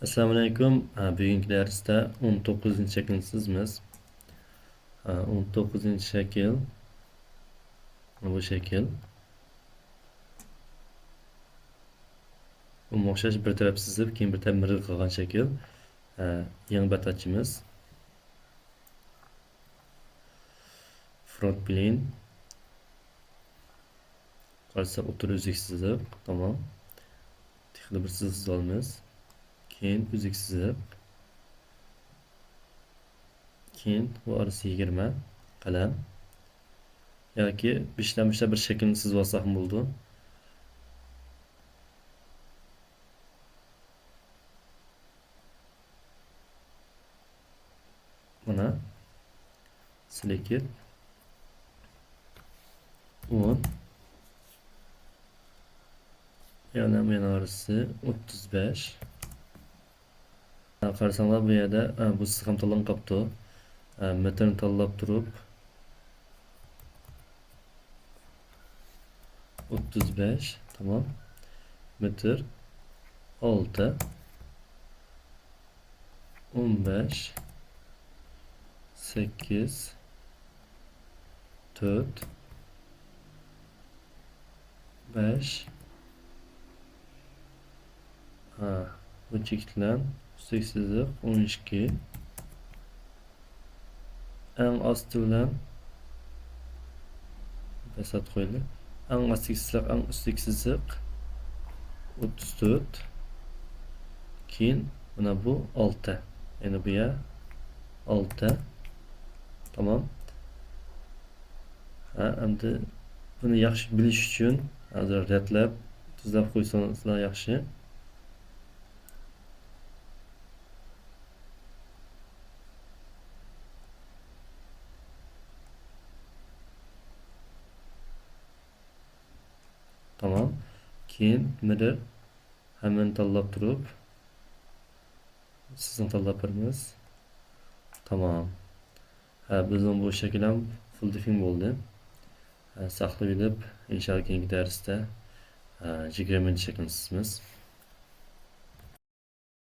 Assalomu alaykum. Bugungi darsda 19-shakilsizmiz. 19-shakil bu shakil. Bunga o'xshash bir taraf sizib, keyin bir taraf mirg'ib qolgan shakil. Yangi batachimiz. Front plane. Qarsa o'tir uzuk sizib, tamam. Tixli bir siz olamiz. Keyin uzuk sizib. Keyin bu orasi 20 qalam yoki ishlamishda bir shaklni sizib olsak ham bo'ldi. Mana selekir 10 yana orası 35. Qarasanglar bu yerda bu siz ham tanlanib qolibdi. Metrni tanlab turib 35, tamam. Metr 6 15 8 4 5 bu chekitlan 12 en astı bilen besat qo'ydi. En astı sızık, en üstteki sızık 34. Keyin buna bu 6. Yani bu ya 6. Tamam. Endi buni yaxshi bilish uchun hozir redlab, tuzlab qo'ysangizlar yaxshi. Tamam. Keyin mirror hemen tanlab turib sizni tanlab beramiz. Tamam. Bizning bu shakl ham full defin bo'ldi. Saqlab olib, inshaalloh keyingi darsda 20 shaklni chizamiz.